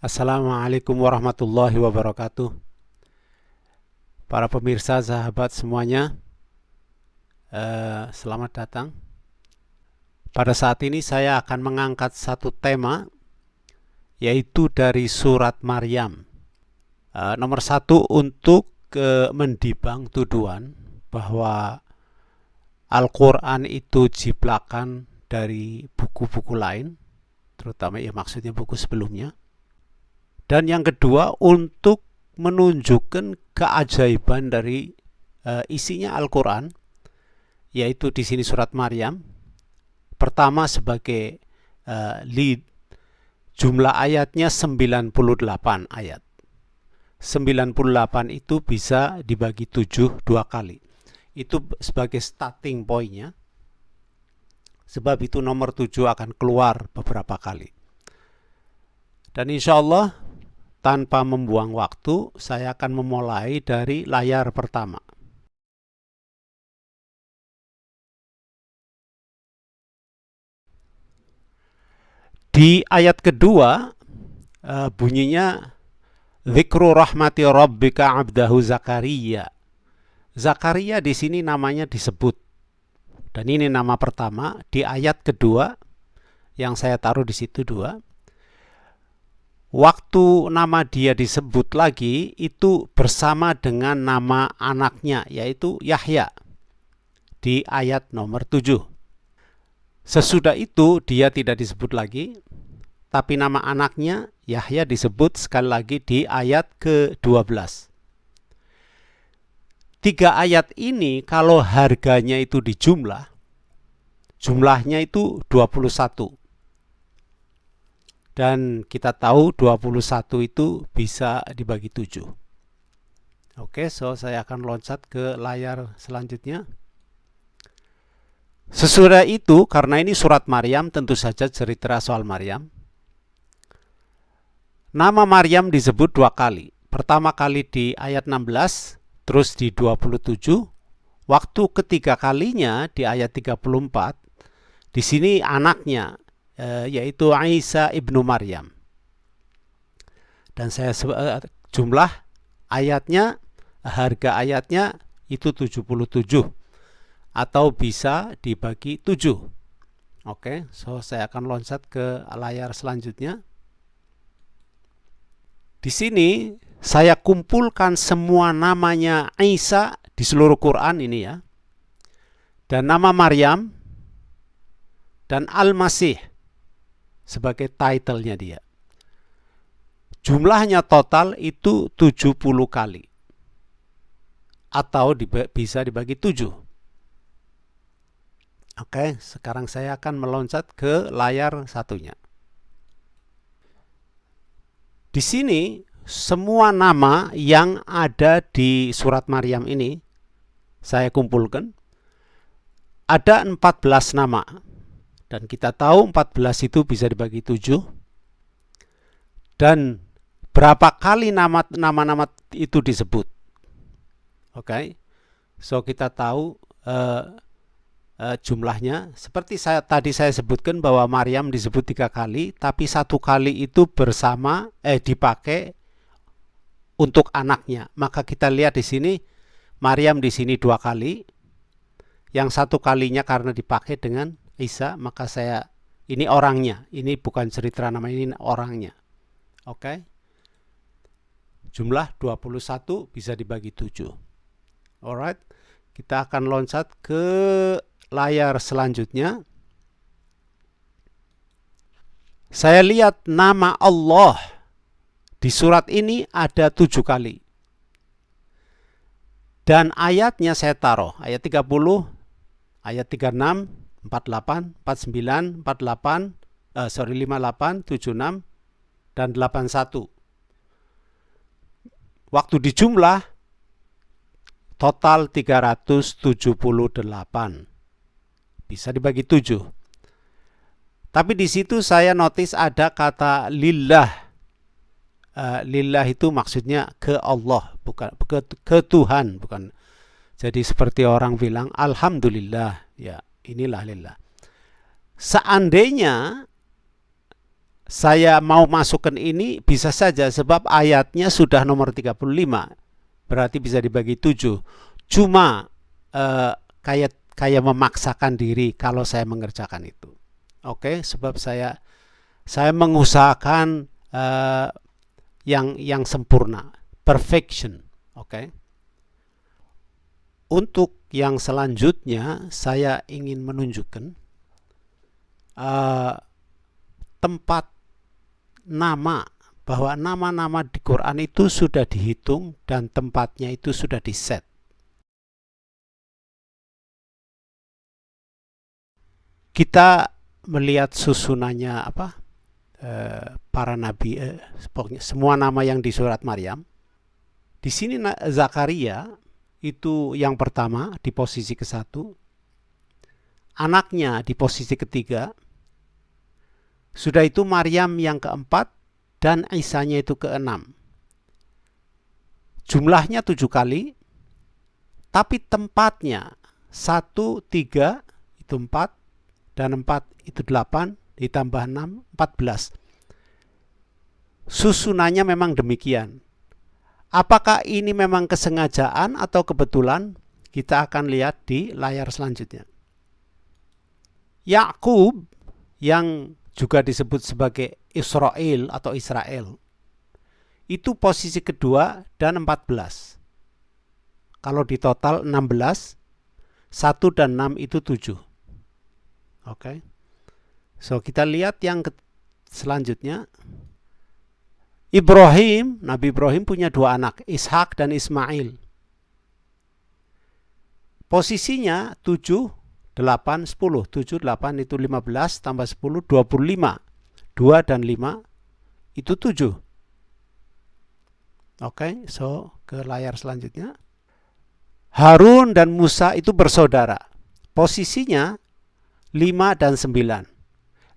Assalamualaikum warahmatullahi wabarakatuh. Para pemirsa, sahabat semuanya, selamat datang. Pada saat ini saya akan mengangkat satu tema, yaitu dari surat Maryam. Nomor satu, untuk mendibang tuduhan bahwa Al-Quran itu jiplakan dari buku-buku lain, terutama maksudnya buku sebelumnya. Dan yang kedua, untuk menunjukkan keajaiban dari isinya Al-Quran, yaitu di sini surat Maryam. Pertama, sebagai lead, jumlah ayatnya 98 ayat. 98 itu bisa dibagi 7 dua kali. Itu sebagai starting point-nya. Sebab itu nomor 7 akan keluar beberapa kali. Dan insya Allah, tanpa membuang waktu, saya akan memulai dari layar pertama. Di ayat kedua, bunyinya Dzikru rahmati rabbika abdahu Zakaria. Zakaria di sini namanya disebut. Dan ini nama pertama di ayat kedua yang saya taruh di situ 2. Waktu nama dia disebut lagi itu bersama dengan nama anaknya, yaitu Yahya, di ayat nomor 7. Sesudah itu dia tidak disebut lagi, tapi nama anaknya Yahya disebut sekali lagi di ayat ke-12. 3 ayat ini kalau harganya itu dijumlah, jumlahnya itu 21. Dan kita tahu 21 itu bisa dibagi 7. Oke, saya akan loncat ke layar selanjutnya. Sesudah itu, karena ini surat Maryam, tentu saja cerita soal Maryam. Nama Maryam disebut 2 kali. Pertama kali di ayat 16, terus di 27. Waktu ketiga kalinya di ayat 34, di sini anaknya, yaitu Isa ibnu Maryam. Dan saya jumlah ayatnya, harga ayatnya itu 77, atau bisa dibagi 7. Oke, saya akan loncat ke layar selanjutnya. Di sini saya kumpulkan semua namanya Isa di seluruh Quran ini ya. Dan nama Maryam dan Al-Masih sebagai title-nya dia. Jumlahnya total itu 70 kali. Atau bisa dibagi 7. Oke, sekarang saya akan meloncat ke layar satunya. Di sini semua nama yang ada di surat Maryam ini saya kumpulkan. Ada 14 nama. Dan kita tahu 14 itu bisa dibagi 7. Dan berapa kali nama-nama itu disebut. Oke. Kita tahu jumlahnya. Seperti tadi saya sebutkan bahwa Maryam disebut 3 kali, tapi 1 kali itu dipakai untuk anaknya. Maka kita lihat di sini Maryam di sini 2 kali. Yang 1 kalinya karena dipakai dengan Isa, maka ini orangnya. Ini bukan cerita nama, ini orangnya. Oke. Jumlah 21 bisa dibagi 7. Alright. Kita akan loncat ke layar selanjutnya. Saya lihat nama Allah di surat ini ada 7 kali. Dan ayatnya saya taruh. Ayat 30, ayat 36, 48, 49, 58, 58, 76, dan 81. Waktu dijumlah, total 378. Bisa dibagi 7. Tapi di situ saya notice ada kata lillah. Lillah itu maksudnya ke Allah, bukan ke Tuhan, bukan. Jadi seperti orang bilang Alhamdulillah, ya inilah lillah. Seandainya saya mau masukkan ini bisa saja sebab ayatnya sudah nomor 35. Berarti bisa dibagi 7. Cuma kayak memaksakan diri kalau saya mengerjakan itu. Oke, sebab saya mengusahakan yang sempurna, perfection. Oke. Untuk yang selanjutnya saya ingin menunjukkan tempat nama, bahwa nama-nama di Quran itu sudah dihitung dan tempatnya itu sudah diset. Kita melihat susunannya para nabi, pokoknya semua nama yang di surat Maryam. Di sini Zakaria itu yang pertama di posisi ke-1, anaknya di posisi ke-3. Sudah itu Maryam yang ke-4 dan Isanya itu ke-6. Jumlahnya 7 kali, tapi tempatnya 1, 3 itu 4, dan 4 itu 8, ditambah 6, 14. Susunannya memang demikian. Apakah ini memang kesengajaan atau kebetulan? Kita akan lihat di layar selanjutnya. Yakub yang juga disebut sebagai Israel atau Israel, itu posisi kedua dan 14. Kalau di total 16, 1 dan 6 itu 7. Oke. So kita lihat yang selanjutnya. Ibrahim, Nabi Ibrahim punya 2 anak, Ishak dan Ismail. Posisinya 7, 8, 10. 7, 8 itu 15, tambah 10, 25. 2 dan 5 itu 7. Oke, so ke layar selanjutnya. Harun dan Musa itu bersaudara. Posisinya 5 dan 9.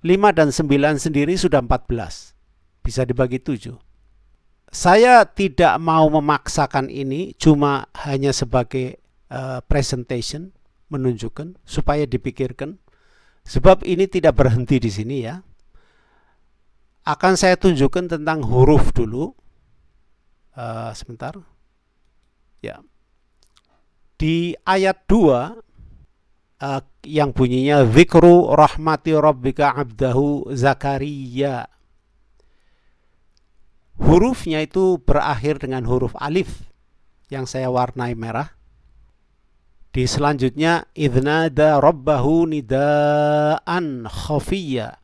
5 dan 9 sendiri sudah 14. Bisa dibagi 7. Saya tidak mau memaksakan ini, cuma hanya sebagai presentation, menunjukkan supaya dipikirkan, sebab ini tidak berhenti di sini ya. Akan saya tunjukkan tentang huruf dulu. Sebentar ya. Di ayat 2 yang bunyinya Zikru rahmati rabbika abdahu Zakaria, hurufnya itu berakhir dengan huruf alif yang saya warnai merah. Di selanjutnya idnada rabbahu nidaan khafiyya,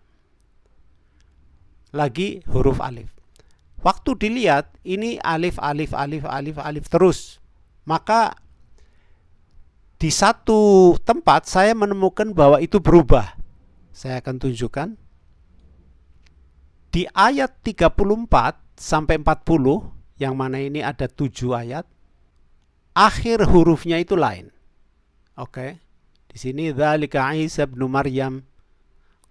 lagi huruf alif. Waktu dilihat ini alif alif alif alif alif terus, maka di satu tempat saya menemukan bahwa itu berubah. Saya akan tunjukkan. Di ayat 34 sampai 40, yang mana ini ada 7 ayat, akhir hurufnya itu lain. Oke. Di sini dzalika Isa ibnu Maryam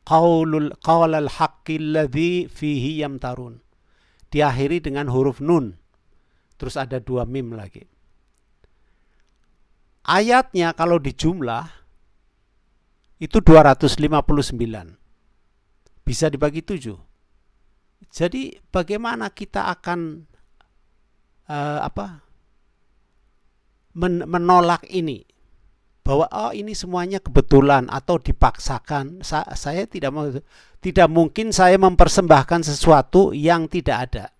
qaulal haqqi alladzi fihi yamtarun. Diakhiri dengan huruf nun. Terus ada 2 mim lagi. Ayatnya kalau dijumlah itu 259. Bisa dibagi 7. Jadi bagaimana kita akan menolak ini? Bahwa ini semuanya kebetulan atau dipaksakan. Saya tidak mungkin saya mempersembahkan sesuatu yang tidak ada.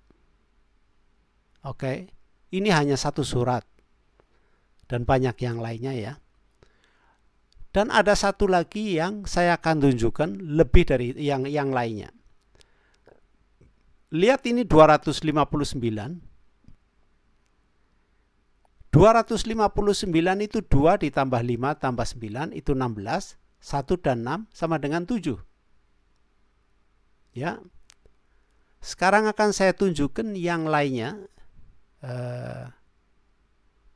Oke. Ini hanya 1 surat. Dan banyak yang lainnya ya. Dan ada 1 lagi yang saya akan tunjukkan lebih dari yang lainnya. Lihat ini 259. 259 itu 2 ditambah 5 tambah 9 itu 16. 1 dan 6 sama dengan 7. Ya. Sekarang akan saya tunjukkan yang lainnya.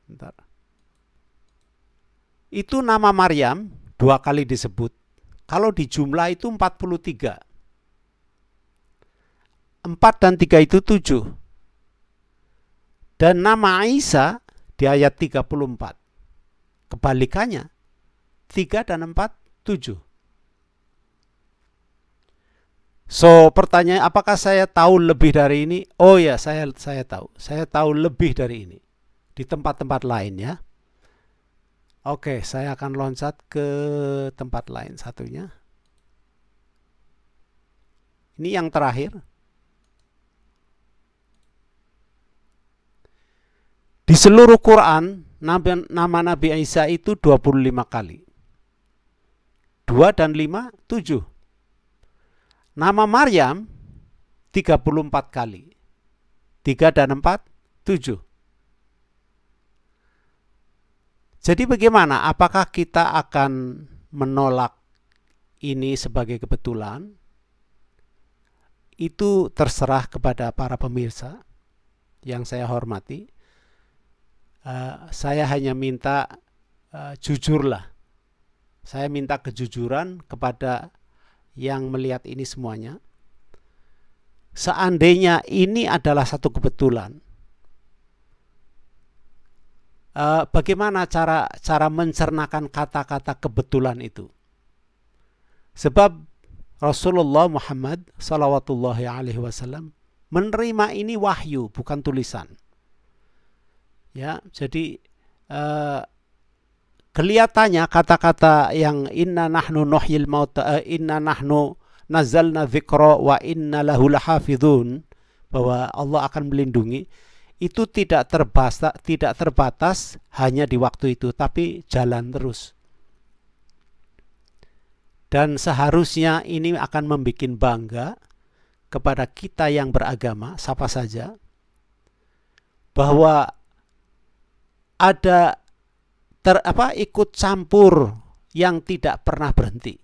Bentar. Itu nama Maryam 2 kali disebut. Kalau di jumlah itu 43. 4 dan 3 itu 7. Dan nama Isa di ayat 34. Kebalikannya. 3 dan 4, 7. So, pertanyaan apakah saya tahu lebih dari ini? Oh ya, saya tahu. Saya tahu lebih dari ini di tempat-tempat lain ya. Oke, saya akan loncat ke tempat lain satunya. Ini yang terakhir. Di seluruh Quran, nama Nabi Isa itu 25 kali. 2 dan 5, 7. Nama Maryam 34 kali. 3 dan 4, 7. Jadi bagaimana? Apakah kita akan menolak ini sebagai kebetulan? Itu terserah kepada para pemirsa yang saya hormati. Saya hanya minta jujurlah. Saya minta kejujuran kepada yang melihat ini semuanya. Seandainya ini adalah satu kebetulan, bagaimana cara mencernakan kata-kata kebetulan itu? Sebab Rasulullah Muhammad sallallahu alaihi wasallam menerima ini wahyu, bukan tulisan. Ya, jadi kelihatannya kata-kata yang inna nahnu nuhyil mauta, inna nahnu nazzalna dzikra wa inna lahu lahafizun, bahwa Allah akan melindungi, itu tidak terbatas hanya di waktu itu, tapi jalan terus. Dan seharusnya ini akan membuat bangga kepada kita yang beragama, siapa saja, bahwa ada ikut campur yang tidak pernah berhenti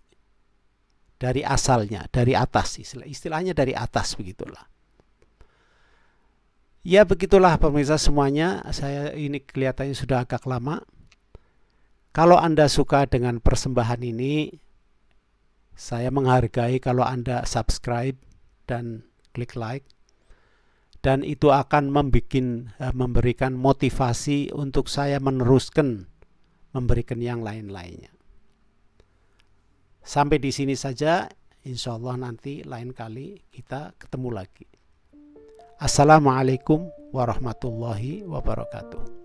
dari asalnya, dari atas, istilahnya dari atas, begitulah. Ya begitulah pemirsa semuanya, saya ini kelihatannya sudah agak lama. Kalau Anda suka dengan persembahan ini, saya menghargai kalau Anda subscribe dan klik like, dan itu akan memberikan motivasi untuk saya meneruskan memberikan yang lain-lainnya. Sampai di sini saja, insya Allah nanti lain kali kita ketemu lagi. Assalamualaikum warahmatullahi wabarakatuh.